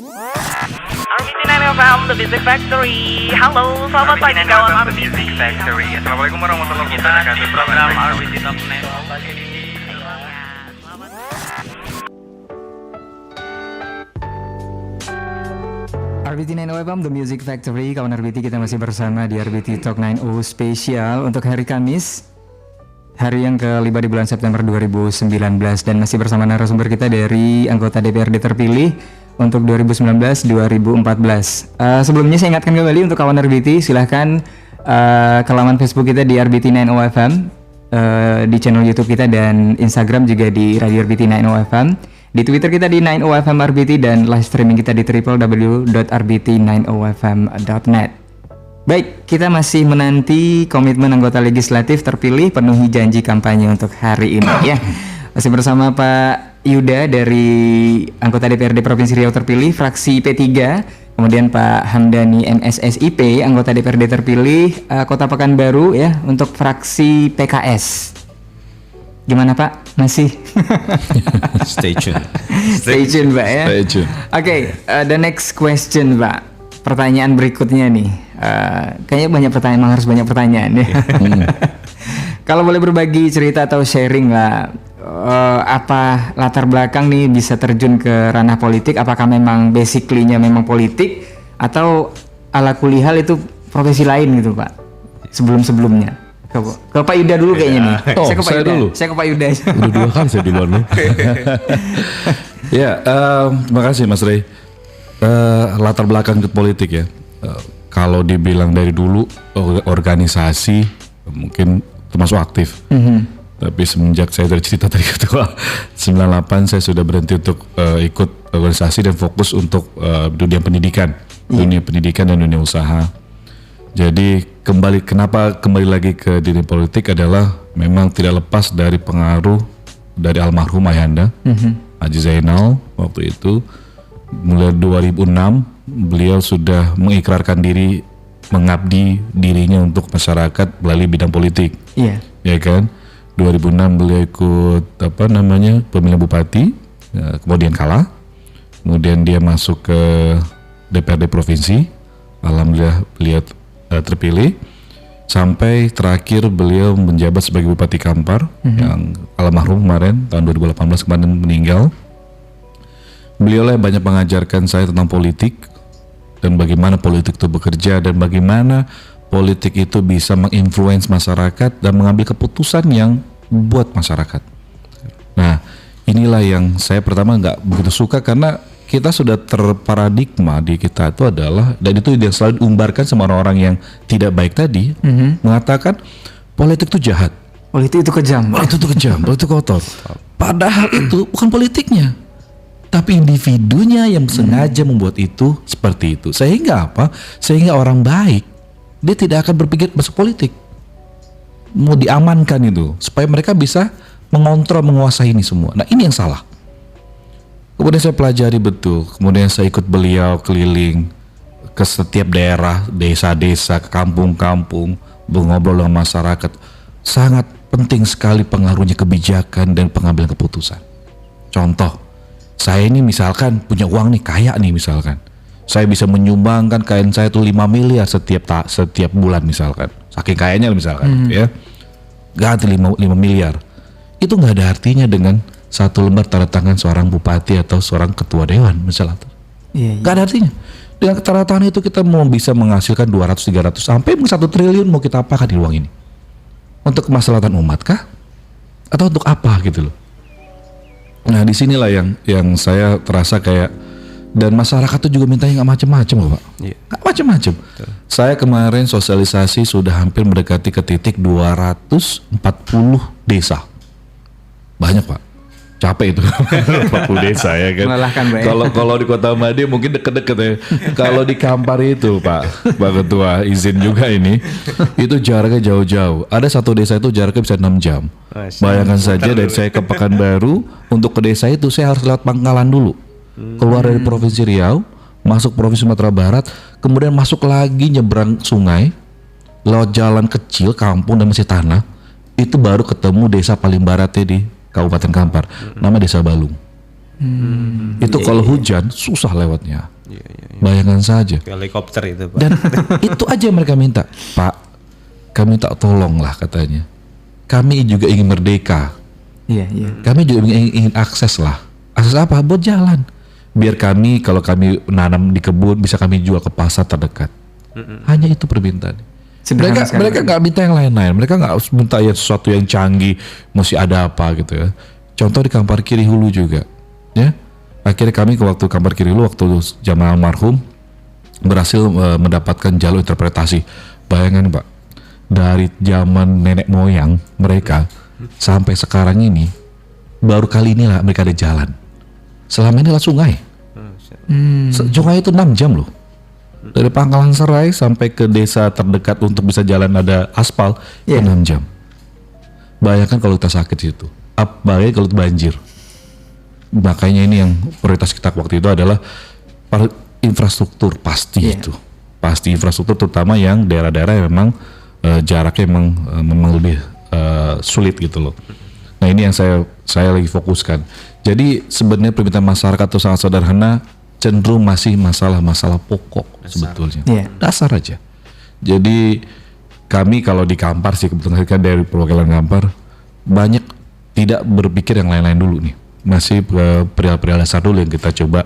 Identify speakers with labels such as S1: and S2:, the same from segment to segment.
S1: RBT9 FM, The Music Factory. Halo, selamat pagi kawan
S2: The Music Factory. Assalamualaikum warahmatullahi wabarakatuh.
S1: Di program RBT Top 9.
S3: RBT9 FM, The Music Factory. Kawan RBT, kita masih bersama di RBT Talk 90 spesial untuk hari Kamis, hari yang kelima di bulan September 2019, dan masih bersama narasumber kita dari anggota DPRD terpilih untuk 2019-2014. Sebelumnya saya ingatkan kembali untuk kawan RBT, silahkan ke laman Facebook kita di RBT90 FM, di channel YouTube kita dan Instagram juga di Radio RBT90 FM, di Twitter kita di 90FM RBT, dan live streaming kita di www.rbt90fm.net. Baik, kita masih menanti komitmen anggota legislatif terpilih penuhi janji kampanye untuk hari ini ya. Masih bersama Pak Yuda dari anggota DPRD Provinsi Riau terpilih fraksi P3, kemudian Pak Hamdani MSSIP anggota DPRD terpilih Kota Pekanbaru ya untuk fraksi PKS. Gimana Pak? Masih?
S4: Stay tune.
S3: Stay tune Pak ya.
S4: Stay tune.
S3: Oke, the next question Pak. Pertanyaan berikutnya nih. Kayaknya banyak pertanyaan, emang harus banyak pertanyaan ya. Kalau boleh berbagi cerita atau sharing lah, apa latar belakang nih bisa terjun ke ranah politik? Apakah memang basically-nya memang politik atau ala kulihal itu profesi lain gitu Pak? Sebelum-sebelumnya. Ke Pak Yuda dulu kayaknya nih. Saya ke Pak Yuda.
S4: Dulu.
S3: Saya ke Pak Yuda.
S4: Udah dua kali saya duluan loh. Ya, terima kasih Mas Rey. Latar belakang politik ya. Kalau dibilang dari dulu organisasi mungkin termasuk aktif. Tapi semenjak saya dari cerita tadi ketua 98 saya sudah berhenti untuk ikut organisasi dan fokus untuk dunia pendidikan, dunia pendidikan dan dunia usaha. Jadi kenapa kembali lagi ke dunia politik adalah memang tidak lepas dari pengaruh dari almarhum ayahanda Haji Zainal waktu itu. Mulai 2006 beliau sudah mengikrarkan diri mengabdi dirinya untuk masyarakat melalui bidang politik. Iya. Ya kan? 2006 beliau ikut pemilihan bupati, kemudian kalah. Kemudian dia masuk ke DPRD provinsi. Alhamdulillah beliau terpilih. Sampai terakhir beliau menjabat sebagai Bupati Kampar yang almarhum kemarin tahun 2018 kemarin meninggal. Beliau lah banyak mengajarkan saya tentang politik dan bagaimana politik itu bekerja dan bagaimana politik itu bisa menginfluence masyarakat dan mengambil keputusan yang buat masyarakat. Nah, inilah yang saya pertama nggak begitu suka karena kita sudah terparadigma di kita itu adalah, dan itu yang selalu diumbarkan sama orang-orang yang tidak baik tadi, mengatakan politik itu jahat,
S3: politik itu kejam,
S4: politik itu kejam, politik kotor. Padahal itu bukan politiknya, tapi individunya yang sengaja membuat itu seperti itu. Sehingga apa? Sehingga orang baik dia tidak akan berpikir masuk politik. Mau diamankan itu supaya mereka bisa mengontrol, menguasai ini semua. Nah, ini yang salah. Kemudian saya pelajari betul. Kemudian saya ikut beliau keliling ke setiap daerah, desa-desa, ke kampung-kampung, ngobrol dengan masyarakat. Sangat penting sekali pengaruhnya kebijakan dan pengambilan keputusan. Contoh, saya ini misalkan punya uang nih, kaya nih misalkan. Saya bisa menyumbangkan kain saya tuh 5 miliar setiap bulan misalkan. Saking kayanya misalkan ya. Ganti 5 miliar. Itu nggak ada artinya dengan satu lembar tanda tangan seorang bupati atau seorang ketua dewan misalnya. Nggak ada artinya. Dengan tanda tangan itu kita mau bisa menghasilkan 200, 300 sampai 1 triliun mau kita apakan di uang ini? Untuk kemaslahatan umat kah? Atau untuk apa gitu loh? Nah, disinilah yang saya terasa kayak, dan masyarakat tuh juga mintanya nggak macam-macam loh Pak. Nggak macam-macam. Saya kemarin sosialisasi sudah hampir mendekati ke titik 240 desa. Banyak Pak. Capek itu 40 desa ya kan.
S3: Melelahkan Pak.
S4: Kalau di Kota Madi mungkin deket-deket ya. Kalau di Kampar itu Pak Ketua izin juga ini, itu jaraknya jauh-jauh. Ada satu desa itu jaraknya bisa 6 jam. Bayangkan saja dari saya ke Pekanbaru untuk ke desa itu saya harus lewat Pangkalan dulu. Keluar dari Provinsi Riau, masuk Provinsi Sumatera Barat, kemudian masuk lagi nyebrang sungai, lewat jalan kecil, kampung dan masih tanah, itu baru ketemu desa paling baratnya di Kabupaten Kampar, nama Desa Balung. Itu kalau hujan susah lewatnya. Bayangkan saja.
S5: Helikopter itu, Pak.
S4: Dan itu aja yang mereka minta. Pak, kami tak tolonglah katanya. Kami juga ingin merdeka.
S3: Iya, iya.
S4: Kami juga ingin akses lah. Akses apa? Buat jalan. Biar kami kalau kami nanam di kebun bisa kami jual ke pasar terdekat. Hanya itu permintaan.
S3: Sederhana sekali.
S4: Mereka nggak minta yang lain-lain. Mereka nggak minta ya sesuatu yang canggih, mesti ada apa gitu ya. Contoh di Kampar Kiri Hulu juga, ya. Akhirnya kami ke waktu Kampar Kiri Hulu waktu zaman almarhum berhasil mendapatkan jalur interpretasi. Bayangkan Pak, dari zaman nenek moyang mereka sampai sekarang ini baru kali ini lah mereka ada jalan. Selama ini lah sungai. Sungai itu 6 jam loh. Dari Pangkalan Serai sampai ke desa terdekat untuk bisa jalan ada aspal 6 jam. Bayangkan kalau kita sakit situ. Apalagi kalau banjir. Makanya ini yang prioritas kita waktu itu adalah infrastruktur pasti itu. Pasti infrastruktur terutama yang daerah-daerah yang memang jaraknya memang lebih sulit gitu loh. Nah ini yang saya lagi fokuskan. Jadi sebenarnya permintaan masyarakat itu sangat sederhana, cenderung masih masalah-masalah pokok sebetulnya. Dasar aja. Jadi kami kalau di Kampar sih kebetulan kan dari perwakilan Kampar banyak tidak berpikir yang lain-lain dulu nih. Masih perihal-perihal dasar dulu yang kita coba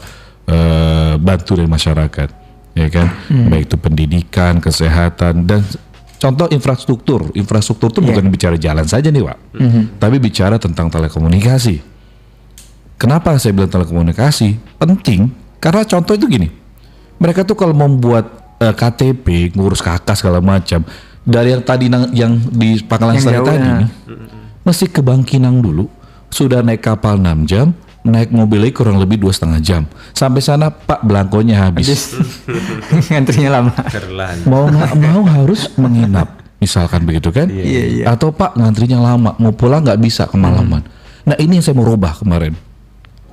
S4: bantu dari masyarakat, ya kan? Baik itu pendidikan, kesehatan dan contoh infrastruktur. Infrastruktur itu bukan bicara jalan saja nih Pak, tapi bicara tentang telekomunikasi. Kenapa saya bilang telekomunikasi penting? Karena contoh itu gini, mereka tuh kalau membuat KTP, ngurus KK segala macam, dari yang tadi yang di Pangkalan Serai tadi nih, mesti ke Bangkinang dulu, sudah naik kapal 6 jam, naik mobilnya kurang lebih 2,5 jam. Sampai sana Pak belangkonya habis.
S3: Ngantrinya lama.
S4: Mau nggak mau harus menginap, misalkan begitu kan? Atau Pak ngantrinya lama, mau pulang nggak bisa kemalaman. Nah ini yang saya mau rubah kemarin.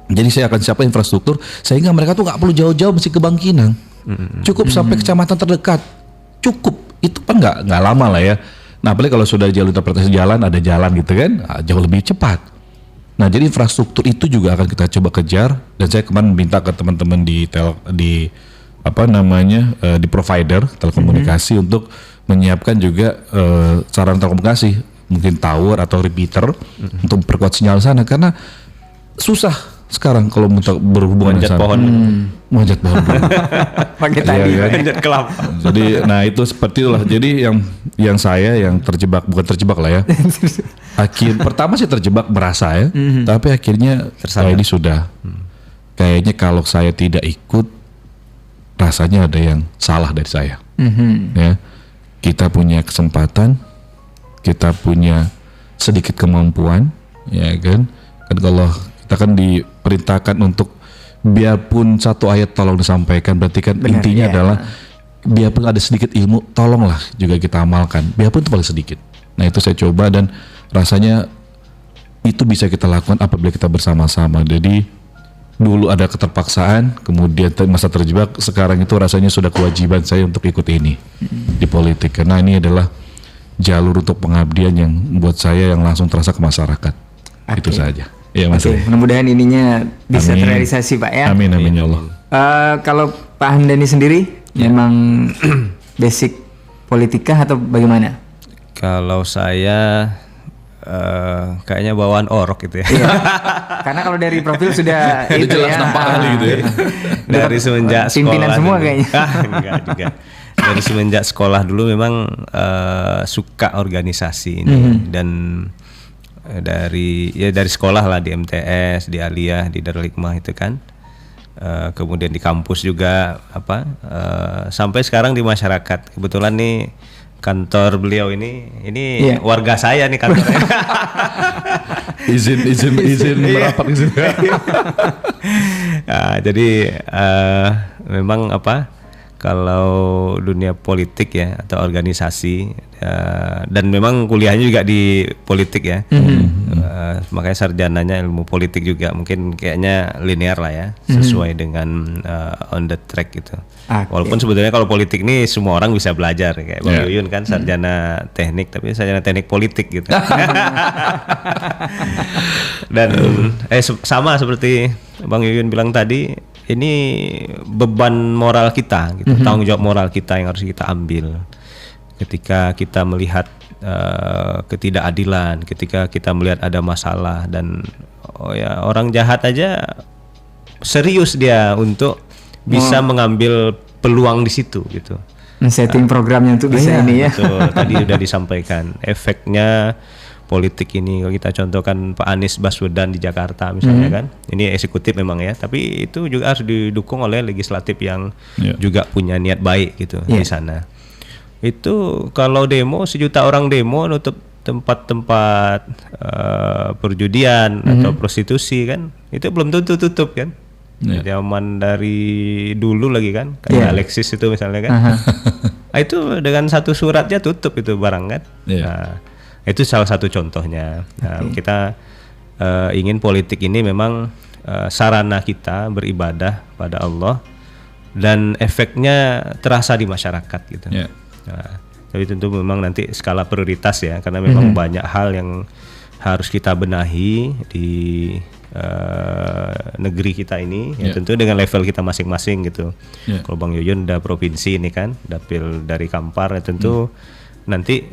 S4: Jadi saya akan siapkan infrastruktur sehingga mereka tuh nggak perlu jauh-jauh mesti ke Bangkinang, cukup sampai kecamatan terdekat, cukup itu kan nggak lama lah ya. Nah apalagi kalau sudah jalur interpretasi jalan ada jalan gitu kan, jauh lebih cepat. Nah jadi infrastruktur itu juga akan kita coba kejar dan saya kemarin minta ke teman-teman di provider telekomunikasi untuk menyiapkan juga sarana telekomunikasi, mungkin tower atau repeater untuk memperkuat sinyal sana karena susah. Sekarang kalau berhubungan
S5: manjat
S4: sana,
S5: pohon,
S4: manjat pohon,
S3: pakai tadi,
S5: manjat kelapa.
S4: Jadi, nah itu seperti itulah. Jadi yang saya yang terjebak bukan terjebak lah ya. Pertama sih terjebak merasa ya, tapi akhirnya ini sudah. Kayaknya kalau saya tidak ikut, rasanya ada yang salah dari saya. Ya, kita punya kesempatan, kita punya sedikit kemampuan, ya kan? Kan kalau kita kan diperintahkan untuk biarpun satu ayat tolong disampaikan, berarti kan intinya adalah biarpun ada sedikit ilmu tolonglah juga kita amalkan, biarpun itu paling sedikit. Nah itu saya coba dan rasanya itu bisa kita lakukan apabila kita bersama-sama. Jadi dulu ada keterpaksaan, kemudian masa terjebak, sekarang itu rasanya sudah kewajiban saya untuk ikut ini di politik karena ini adalah jalur untuk pengabdian yang buat saya yang langsung terasa ke masyarakat. Itu saja. Iya Mas.
S3: Mudah-mudahan ininya bisa terrealisasi Pak ya.
S4: Amin amin ya Allah.
S3: Kalau Pak Hamdani sendiri memang basic politika atau bagaimana?
S5: Kalau saya kayaknya bawaan orok gitu ya.
S3: Iya. Karena kalau dari profil sudah itu
S4: jelas
S3: ya.
S4: nampak kali gitu ya.
S5: Dari semenjak sekolah.
S3: Pimpinan semua
S5: dulu.
S3: kayaknya.
S5: Enggak juga. Dari semenjak sekolah dulu memang suka organisasi ini dan dari sekolah lah di MTS, di Aliyah, di Darul Hikmah itu kan, kemudian di kampus juga sampai sekarang di masyarakat. Kebetulan nih kantor beliau ini warga saya nih kantornya. izin merapat izin. Jadi memang kalau dunia politik ya atau organisasi dan memang kuliahnya juga di politik ya. Makanya sarjananya ilmu politik juga, mungkin kayaknya linear lah ya, sesuai dengan on the track gitu. Walaupun sebetulnya kalau politik ini semua orang bisa belajar, kayak Bang Yuyun kan sarjana teknik, tapi sarjana teknik politik gitu. Dan sama seperti Bang Yuyun bilang tadi, ini beban moral kita gitu, tanggung jawab moral kita yang harus kita ambil ketika kita melihat ketidakadilan, ketika kita melihat ada masalah, dan orang jahat aja serius dia untuk bisa mengambil peluang di situ gitu.
S3: Men-setting programnya untuk bisa ini ya.
S5: Betul, tadi sudah disampaikan efeknya politik ini. Kalau kita contohkan Pak Anies Baswedan di Jakarta misalnya kan, ini eksekutif memang ya, tapi itu juga harus didukung oleh legislatif yang juga punya niat baik gitu di sana. Itu kalau demo 1 juta orang demo nutup tempat-tempat perjudian atau prostitusi kan, itu belum tentu tutup kan. Zaman dari dulu lagi kan, kayak Alexis itu misalnya kan. Itu dengan 1 suratnya tutup itu barang kan. Nah, itu salah satu contohnya. Nah, kita ingin politik ini memang sarana kita beribadah pada Allah dan efeknya terasa di masyarakat gitu. Nah, tapi tentu memang nanti skala prioritas ya, karena memang banyak hal yang harus kita benahi di negeri kita ini, ya tentu dengan level kita masing-masing gitu. Kalau Bang Yuyun udah provinsi ini kan, dapil dari Kampar, ya tentu nanti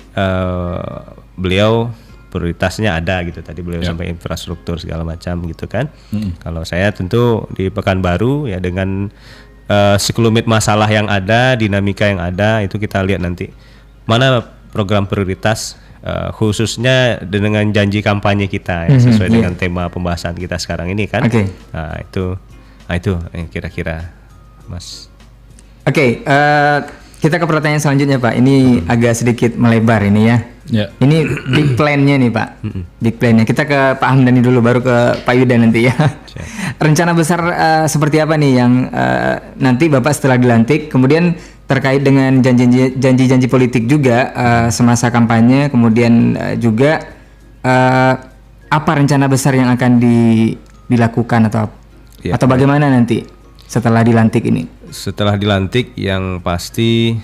S5: beliau prioritasnya ada gitu. Tadi beliau sampai infrastruktur segala macam gitu kan. Kalau saya tentu di Pekanbaru ya, dengan sekelumit masalah yang ada, dinamika yang ada, itu kita lihat nanti mana program prioritas, khususnya dengan janji kampanye kita ya, sesuai dengan tema pembahasan kita sekarang ini kan. Nah itu kira-kira Mas.
S3: Kita ke pertanyaan selanjutnya Pak. Ini agak sedikit melebar ini ya. Ini big plan-nya nih Pak. Big plan-nya. Kita ke Pak Hamdani dulu, baru ke Pak Yuda nanti ya. Rencana besar seperti apa nih yang nanti Bapak setelah dilantik, kemudian terkait dengan janji-janji politik juga semasa kampanye, kemudian juga apa rencana besar yang akan dilakukan atau bagaimana nanti setelah dilantik ini?
S5: Setelah dilantik yang pasti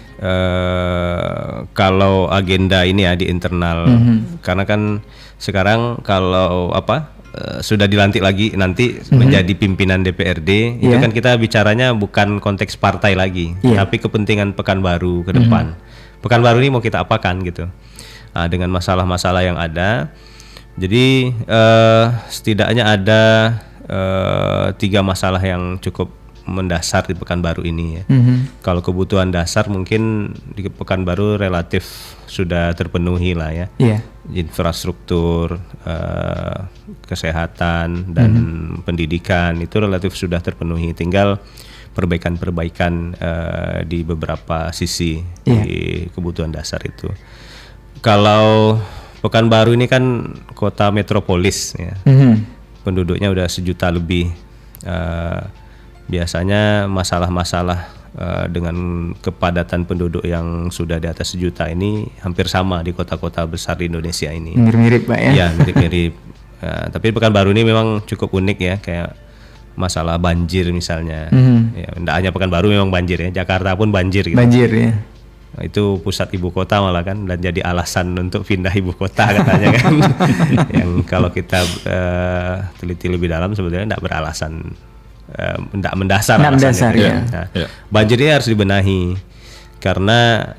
S5: kalau agenda ini ya di internal, karena kan sekarang kalau sudah dilantik lagi nanti menjadi pimpinan DPRD, itu kan kita bicaranya bukan konteks partai lagi, tapi kepentingan Pekanbaru ke depan. Pekanbaru ini mau kita apakan gitu. Nah, dengan masalah-masalah yang ada, jadi setidaknya ada 3 masalah yang cukup mendasar di Pekanbaru ini ya. Kalau kebutuhan dasar mungkin di Pekanbaru relatif sudah terpenuhi lah ya. Infrastruktur, kesehatan dan pendidikan itu relatif sudah terpenuhi. Tinggal perbaikan-perbaikan di beberapa sisi di kebutuhan dasar itu. Kalau Pekanbaru ini kan kota metropolis ya. Penduduknya udah 1 juta lebih. Biasanya masalah-masalah dengan kepadatan penduduk yang sudah di atas 1 juta ini hampir sama di kota-kota besar di Indonesia ini.
S3: Mirip-mirip Pak ya?
S5: Iya, mirip-mirip. Tapi Pekanbaru ini memang cukup unik ya, kayak masalah banjir misalnya. Ya, tidak hanya Pekanbaru memang banjir ya, Jakarta pun banjir gitu.
S3: Banjir ya.
S5: Itu pusat ibu kota malah kan, dan jadi alasan untuk pindah ibu kota katanya kan. Yang kalau kita teliti lebih dalam sebetulnya tidak beralasan, tidak mendasar. Banjir ini harus dibenahi karena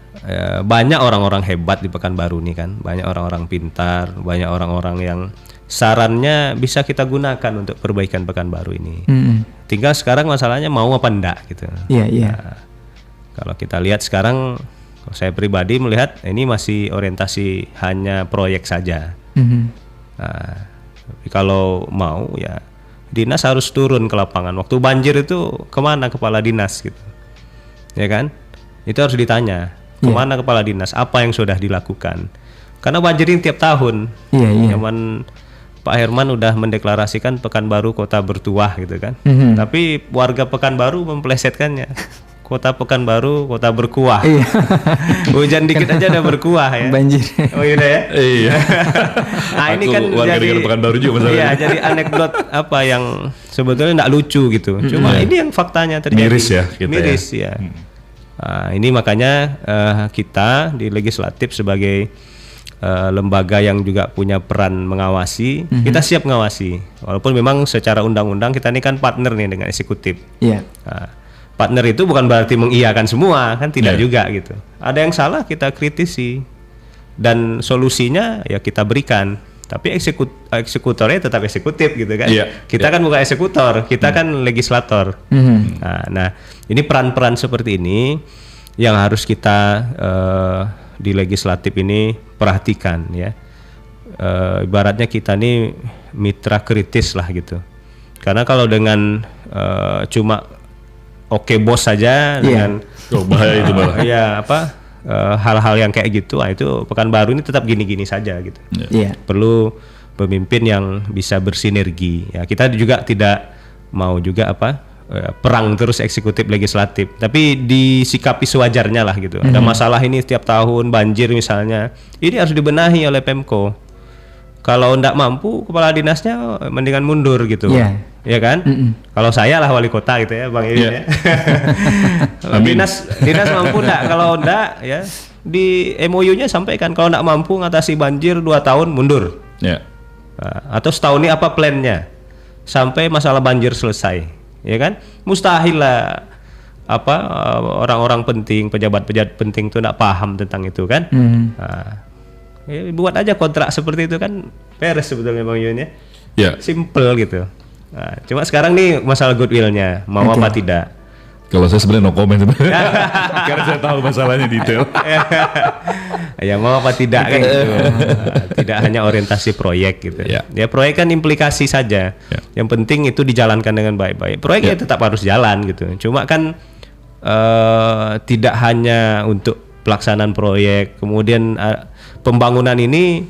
S5: banyak orang-orang hebat di Pekanbaru ini kan, banyak orang-orang pintar, banyak orang-orang yang sarannya bisa kita gunakan untuk perbaikan Pekanbaru ini. Tinggal sekarang masalahnya mau apa enggak gitu. Nah, kalau kita lihat sekarang, saya pribadi melihat ini masih orientasi hanya proyek saja. Nah, tapi kalau mau ya dinas harus turun ke lapangan. Waktu banjir itu kemana kepala dinas gitu, ya kan? Itu harus ditanya kemana kepala dinas, apa yang sudah dilakukan. Karena banjir ini tiap tahun. Zaman Pak Herman udah mendeklarasikan Pekanbaru kota bertuah gitu kan. Tapi warga Pekanbaru memplesetkannya Kota Pekanbaru kota berkuah.
S3: Iya.
S5: Hujan dikit aja udah berkuah ya.
S3: Banjir.
S5: Oh iya ya.
S4: Iya.
S5: Nah ini
S4: Aku
S5: kan
S4: warga
S5: jadi
S4: negara Pekanbaru juga masalahnya.
S5: Iya, jadi anekdot apa yang sebetulnya nggak lucu gitu. Cuma ini yang faktanya terjadi.
S4: Miris ya kita
S5: Miris ya. Nah, ini makanya kita di legislatif sebagai lembaga yang juga punya peran mengawasi, kita siap mengawasi. Walaupun memang secara undang-undang kita ini kan partner nih dengan eksekutif.
S3: Iya.
S5: Nah, partner itu bukan berarti mengiyakan semua, kan tidak juga gitu. Ada yang salah kita kritisi dan solusinya ya kita berikan. Tapi eksekutornya tetap eksekutif gitu kan. Kita kan bukan eksekutor, kita kan legislator. Nah, ini peran-peran seperti ini yang harus kita di legislatif ini perhatikan ya. Ibaratnya kita nih mitra kritis lah gitu. Karena kalau dengan cuma oke bos saja dengan
S4: bahaya itu malah.
S5: ya hal-hal yang kayak gitu, itu Pekanbaru ini tetap gini-gini saja gitu. Perlu pemimpin yang bisa bersinergi. Ya kita juga tidak mau juga perang terus eksekutif legislatif, tapi disikapi sewajarnya lah gitu. Ada masalah ini setiap tahun banjir misalnya, ini harus dibenahi oleh Pemko. Kalau ndak mampu kepala dinasnya mendingan mundur gitu. Ya kan? Kalau saya lah wali kota gitu ya Bang Iwin ya. dinas mampu ndak? Kalau ndak ya di MOU-nya sampaikan kalau ndak mampu ngatasi banjir 2 tahun mundur. Atau setahun ini apa plannya sampai masalah banjir selesai. Ya kan? Mustahil lah orang-orang penting, pejabat-pejabat penting itu ndak paham tentang itu kan. Ya, buat aja kontrak seperti itu kan beres sebetulnya Bang Iwin ya. Simple gitu. Nah, cuma sekarang nih masalah goodwill-nya mau apa tidak.
S4: Kalau saya sebenarnya no comment sebenarnya. Karena saya tahu masalahnya detail.
S5: Ya mau apa tidak kan gitu. Tidak hanya orientasi proyek gitu. Ya proyek kan implikasi saja. Yang penting itu dijalankan dengan baik-baik. Proyeknya tetap harus jalan gitu. Cuma kan tidak hanya untuk pelaksanaan proyek, kemudian pembangunan ini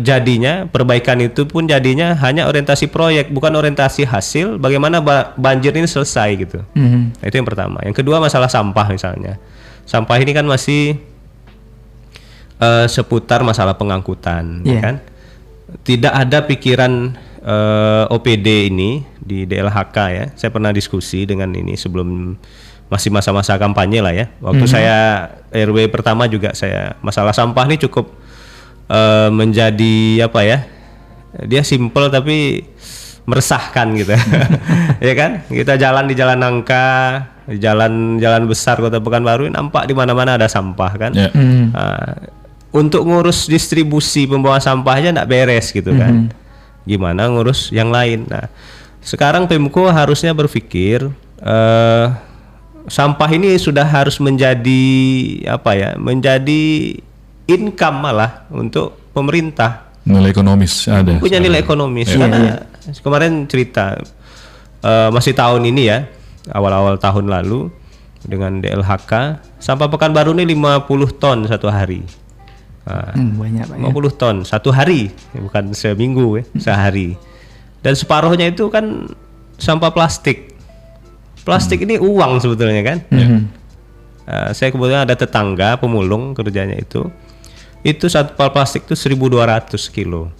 S5: jadinya perbaikan itu pun jadinya hanya orientasi proyek, bukan orientasi hasil bagaimana banjir ini selesai gitu. Nah, itu yang pertama. Yang kedua masalah sampah misalnya. Sampah ini kan masih seputar masalah pengangkutan, ya kan? Tidak ada pikiran OPD ini di DLHK ya. Saya pernah diskusi dengan ini sebelum masih masa-masa kampanye lah ya. Waktu saya RW pertama juga saya masalah sampah ini cukup menjadi dia simple tapi meresahkan gitu. Ya kan? Kita jalan di jalan nangka, di jalan besar Kota Pekanbaru nampak di mana-mana ada sampah kan. Untuk ngurus distribusi pembawa sampahnya enggak beres gitu kan. Gimana ngurus yang lain. Nah, sekarang Pemko harusnya berpikir sampah ini sudah harus menjadi menjadi income malah untuk pemerintah.
S4: Nilai ekonomis ada.
S5: Punya nilai ekonomis karena kemarin cerita masih tahun ini ya, awal-awal tahun lalu dengan DLHK sampah Pekanbaru ini 50 ton satu hari.
S3: Banyak Pak
S5: 50 ton satu hari, bukan seminggu ya, sehari. Dan separuhnya itu kan sampah plastik. Plastik ini uang sebetulnya kan. Saya kebetulan ada tetangga pemulung kerjanya itu sampah plastik itu 1.200 kilo.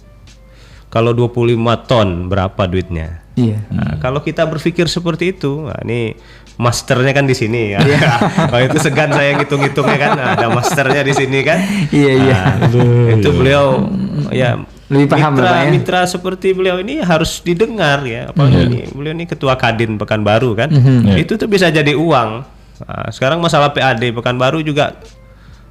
S5: Kalau 25 ton berapa duitnya? Nah, kalau kita berpikir seperti itu, nah ini masternya kan di sini ya. Kalau itu segan saya ngitung-ngitungnya kan, ada masternya di sini kan. Itu beliau ya
S3: lebih paham
S5: mitra seperti beliau ini harus didengar ya. Apalagi beliau ini ketua Kadin Pekanbaru kan. Itu tuh bisa jadi uang. Nah, sekarang masalah PAD Pekanbaru juga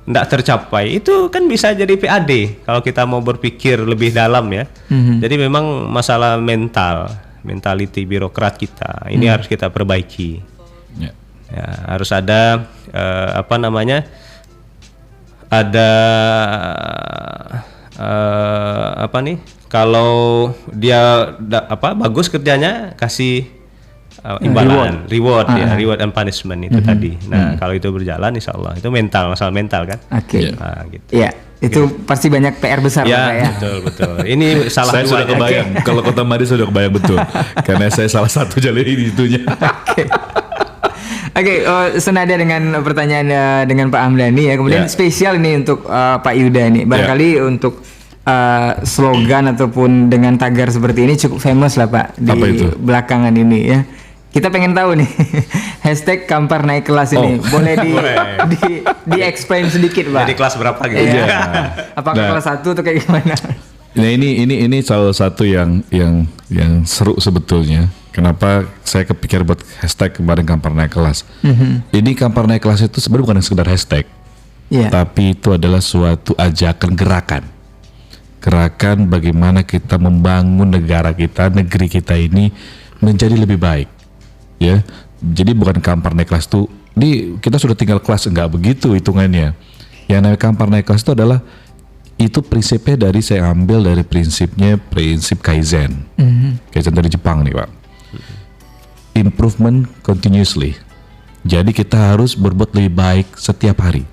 S5: tidak tercapai, itu kan bisa jadi PAD kalau kita mau berpikir lebih dalam ya. Jadi memang masalah mentality birokrat kita ini harus kita perbaiki. Ya, harus ada kalau dia bagus kerjanya kasih imbalan, reward and punishment itu tadi. Nah, kalau itu berjalan insya Allah itu masalah mental kan. Nah, gitu.
S3: Itu pasti banyak PR besar Pak ya.
S5: Betul. Ini salah
S4: saya sudah kebayang. Kalau Kota Madi sudah kebayang betul. Karena saya salah satu jalur ini itunya.
S3: Oke, senada dengan pertanyaan dengan Pak Hamdani ya. Kemudian
S4: Ya.
S3: spesial ini untuk Pak Yuda nih. Barangkali untuk slogan ataupun dengan tagar seperti ini cukup famous lah Pak di
S4: Apa itu?
S3: belakangan ini ya. Kita pengen tahu nih hashtag Kampar naik kelas ini. Boleh di explain sedikit Pak.
S5: Jadi kelas berapa gitu?
S3: Iya.
S5: Ya.
S3: Apakah
S4: Nah.
S3: kelas 1 atau kayak gimana?
S4: Nah ini salah satu yang seru sebetulnya. Kenapa saya kepikir buat hashtag kemarin Kampar naik kelas? Ini Kampar naik kelas itu sebenarnya bukan sekedar hashtag,
S3: Iya.
S4: tapi itu adalah suatu ajakan gerakan bagaimana kita membangun negara kita, negeri kita ini menjadi lebih baik. Ya, jadi bukan Kampar naik kelas tuh, kita sudah tinggal kelas, enggak begitu hitungannya. Yang namanya Kampar naik kelas itu adalah itu prinsipnya saya ambil dari prinsip Kaizen. Kaizen dari Jepang nih Pak. Improvement continuously. Jadi kita harus berbuat lebih baik setiap hari.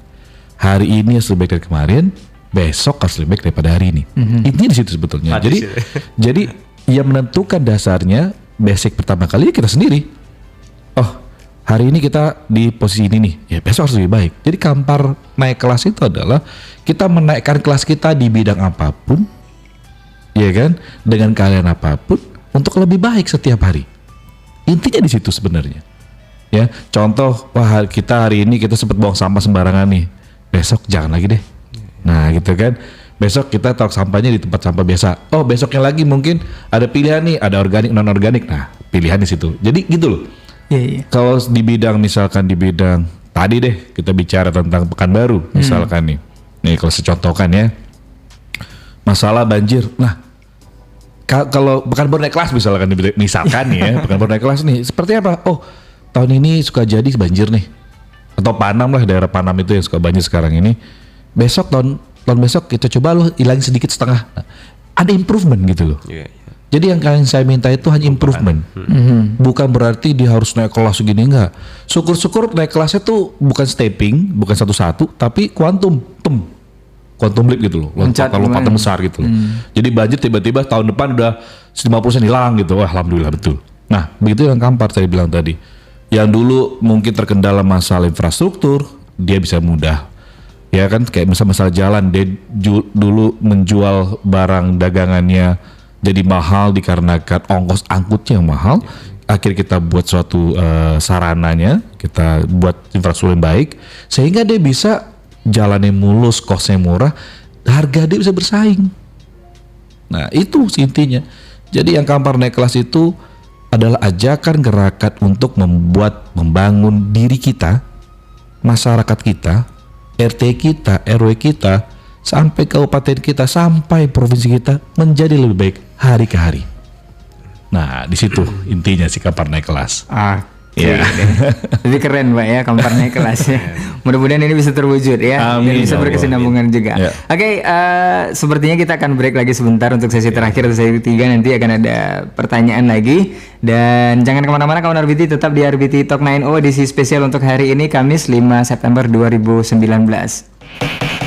S4: Hari ini harus lebih baik dari kemarin, besok harus lebih baik daripada hari ini. Intinya di situ sebetulnya.
S5: Hadis
S4: Jadi yang menentukan dasarnya basic pertama kali kita sendiri. Oh, hari ini kita di posisi ini nih, ya besok harus lebih baik. Jadi Kampar naik kelas itu adalah kita menaikkan kelas kita di bidang apapun, ya kan, dengan kalian apapun untuk lebih baik setiap hari. Intinya di situ sebenarnya. Ya, contoh, wah kita hari ini kita sempat buang sampah sembarangan nih, besok jangan lagi deh. Nah gitu kan, besok kita taruh sampahnya di tempat sampah biasa. Oh besoknya lagi mungkin ada pilihan nih, ada organik non organik. Nah pilihan di situ. Jadi gitu loh.
S3: Iya.
S4: Kalau di bidang misalkan di bidang tadi deh kita bicara tentang Pekanbaru misalkan nih kalau saya contohkan ya masalah banjir. Nah kalau Pekanbaru naik kelas misalkan nih ya Pekanbaru naik kelas nih seperti apa? Oh tahun ini suka jadi banjir nih atau Panam lah daerah Panam itu yang suka banjir sekarang ini. Besok tahun besok kita coba lo hilangin sedikit setengah. Nah, ada improvement gitu loh.
S5: Iya, iya.
S4: Jadi yang kalian saya minta itu hanya improvement, bukan berarti dia harus naik kelas segini enggak. Syukur-syukur naik kelasnya tuh bukan stepping, bukan satu-satu, tapi quantum leap gitu loh, lompatan besar gitu loh. Jadi banjir tiba-tiba tahun depan udah 50% hilang gitu, wah alhamdulillah betul. Nah begitu yang Kampar saya bilang tadi, yang dulu mungkin terkendala masalah infrastruktur, dia bisa mudah. Ya kan kayak masalah jalan, dia dulu menjual barang dagangannya jadi mahal dikarenakan ongkos angkutnya yang mahal. Akhirnya kita buat suatu sarananya, kita buat infrastruktur yang baik sehingga dia bisa jalannya mulus, kosnya murah, harga dia bisa bersaing. Nah itu intinya. Jadi yang Kampar naik kelas itu adalah ajakan gerakan untuk membangun diri kita, masyarakat kita, RT kita, RW kita, sampai kabupaten kita, sampai provinsi kita menjadi lebih baik hari ke hari. Nah, di situ intinya si Kampar naik kelas.
S3: Iya. Lebih keren Pak ya Kampar naik kelas ya. Mudah-mudahan ini bisa terwujud ya.
S4: Amin,
S3: Dan bisa
S4: ya Allah.
S3: berkesinambungan juga.
S4: Ya.
S3: Oke, sepertinya kita akan break lagi sebentar untuk sesi terakhir atau sesi ketiga. Nanti akan ada pertanyaan lagi. Dan jangan kemana-mana kawan RBT, tetap di RBT Talk 90 edisi spesial untuk hari ini Kamis 5 September 2019.